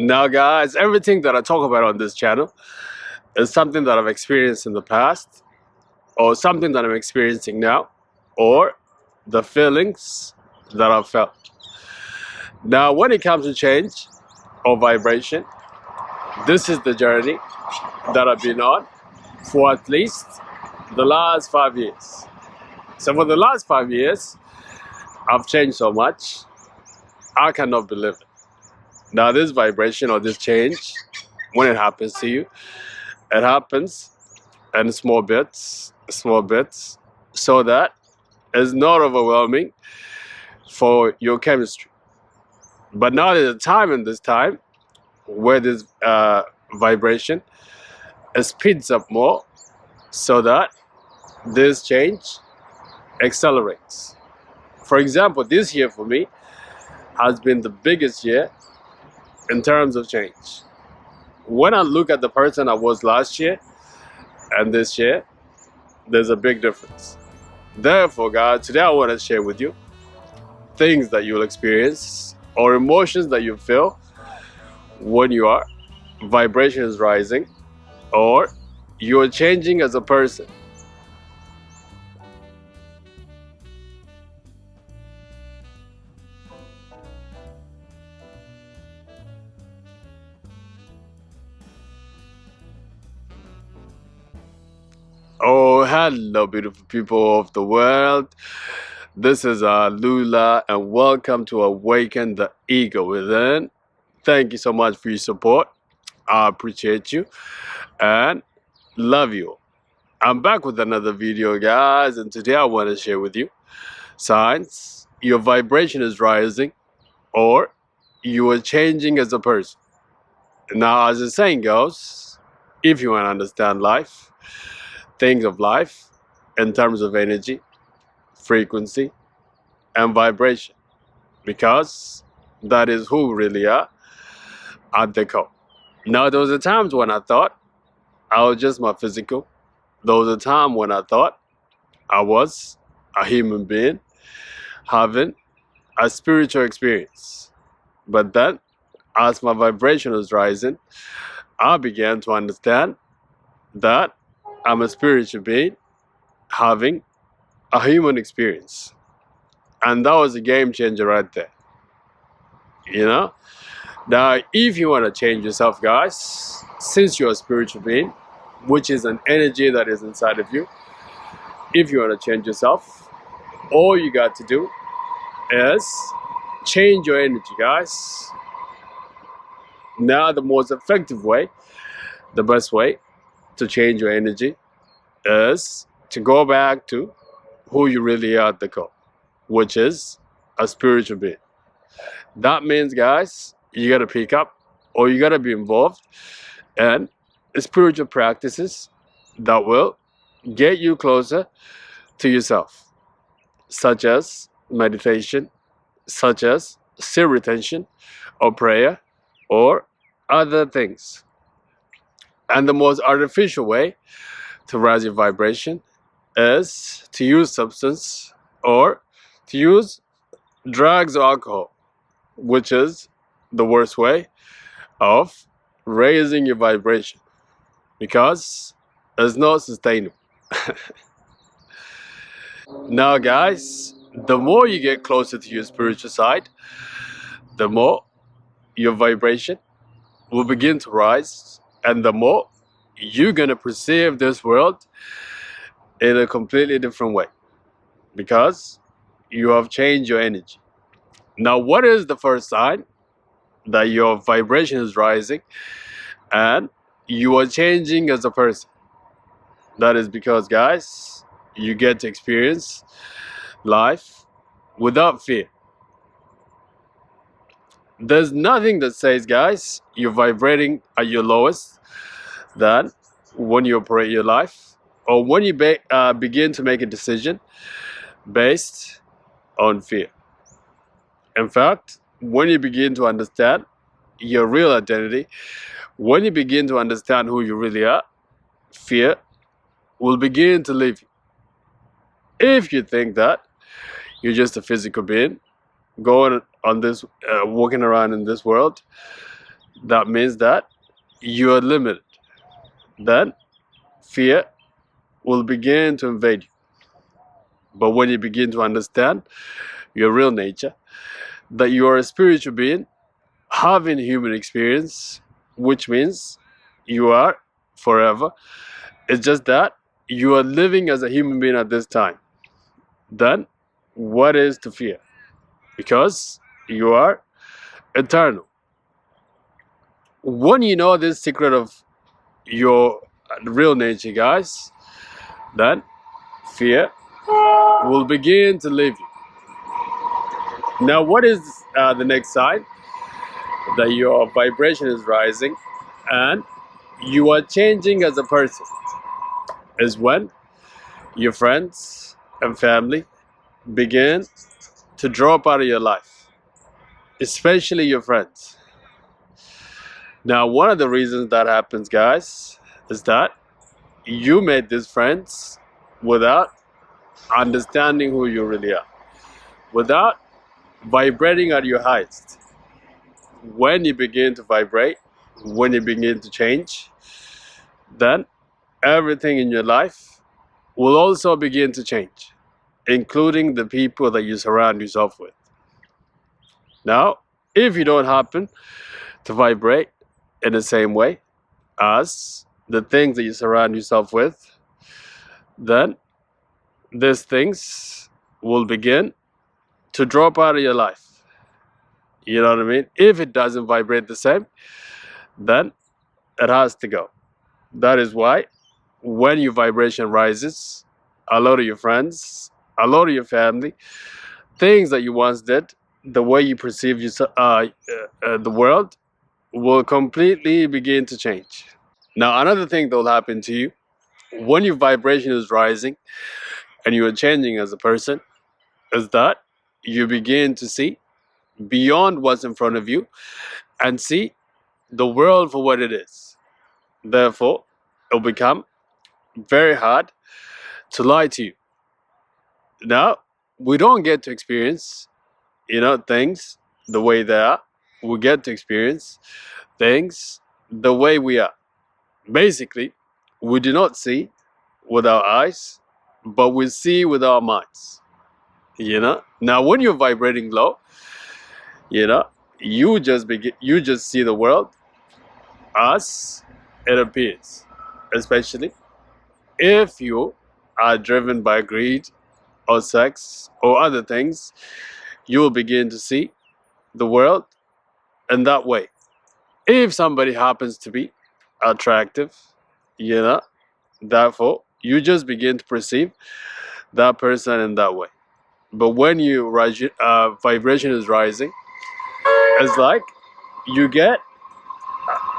Now, guys, everything that I talk about on this channel is something that I've experienced in the past, or something that I'm experiencing now, or the feelings that I've felt. Now, when it comes to change or vibration, this is the journey that I've been on for at least the last 5 years. So, for the last 5 years, I've changed so much, I cannot believe it. Now, this vibration or this change, when it happens to you, it happens in small bits, so that it's not overwhelming for your chemistry. But now there's a time in this time where this vibration speeds up more, so that this change accelerates. For example, this year for me has been the biggest year in terms of change. When I look at the person I was last year and this year, there's a big difference. Therefore, guys, today I want to share with you things that you'll experience or emotions that you feel when your vibration is rising or you're changing as a person. Oh, hello, beautiful people of the world. This is Lula, and welcome to Awaken the Ego Within. Thank you so much for your support. I appreciate you and love you. I'm back with another video, guys, and today I want to share with you signs your vibration is rising or you are changing as a person. Now, as the saying goes, if you want to understand life, things of life in terms of energy, frequency, and vibration, because that is who we really are at the core. Now, there was a times when I thought I was just my physical. There was a time when I thought I was a human being having a spiritual experience. But then, as my vibration was rising, I began to understand that I'm a spiritual being having a human experience. And that was a game changer right there. You know? Now, if you want to change yourself, guys, since you're a spiritual being, which is an energy that is inside of you, if you want to change yourself, all you got to do is change your energy, guys. Now, the most effective way, the best way to change your energy is to go back to who you really are at the core, which is a spiritual being. That means, guys, you got to pick up or you got to be involved in spiritual practices that will get you closer to yourself, such as meditation, such as still retention or prayer or other things. And the most artificial way to raise your vibration is to use substance or to use drugs or alcohol, which is the worst way of raising your vibration, because it's not sustainable. Now, guys, the more you get closer to your spiritual side, the more your vibration will begin to rise, and the more you're going to perceive this world in a completely different way, because you have changed your energy. Now, what is the first sign that your vibration is rising and you are changing as a person? That is because, guys, you get to experience life without fear. There's nothing that says, guys, you're vibrating at your lowest than when you operate your life or when you begin to make a decision based on fear. In fact, when you begin to understand your real identity, when you begin to understand who you really are, fear will begin to leave you. If you think that you're just a physical being going on this, walking around in this world, that means that you are limited. Then fear will begin to invade you. But when you begin to understand your real nature, that you are a spiritual being having human experience, which means you are forever. It's just that you are living as a human being at this time. Then what is to fear? Because you are eternal. When you know this secret of your real nature, guys, then fear will begin to leave you. Now, what is the next sign? That your vibration is rising and you are changing as a person is when your friends and family begin to drop out of your life, especially your friends. Now, one of the reasons that happens, guys, is that you made these friends without understanding who you really are, without vibrating at your highest. When you begin to vibrate, when you begin to change, then everything in your life will also begin to change, including the people that you surround yourself with. Now, if you don't happen to vibrate in the same way as the things that you surround yourself with, then these things will begin to drop out of your life. You know what I mean? If it doesn't vibrate the same, then it has to go. That is why when your vibration rises, a lot of your friends, a lot of your family, things that you once did, the way you perceive yourself, the world will completely begin to change. Now, another thing that will happen to you when your vibration is rising and you are changing as a person is that you begin to see beyond what's in front of you and see the world for what it is. Therefore, it'll become very hard to lie to you. Now, we don't get to experience, things the way they are. We get to experience things the way we are. Basically, we do not see with our eyes, but we see with our minds. Now, when you're vibrating low, you just see the world as it appears. Especially if you are driven by greed or sex or other things, you will begin to see the world in that way. If somebody happens to be attractive, therefore you just begin to perceive that person in that way. But when your vibration is rising, it's like you get,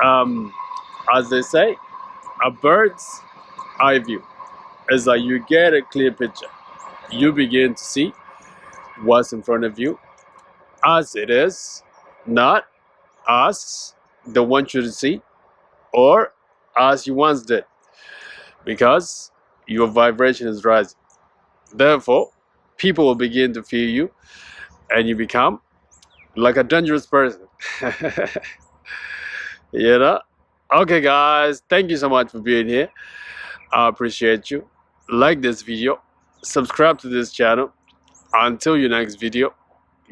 as they say, a bird's eye view. It's like you get a clear picture. You begin to see what's in front of you as it is, not as they want you to see or as you once did, because your vibration is rising. Therefore, people will begin to fear you and you become like a dangerous person. Okay, guys, thank you so much for being here. I appreciate you. Like this video, subscribe to this channel. Until your next video,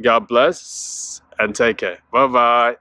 God bless and take care. Bye bye.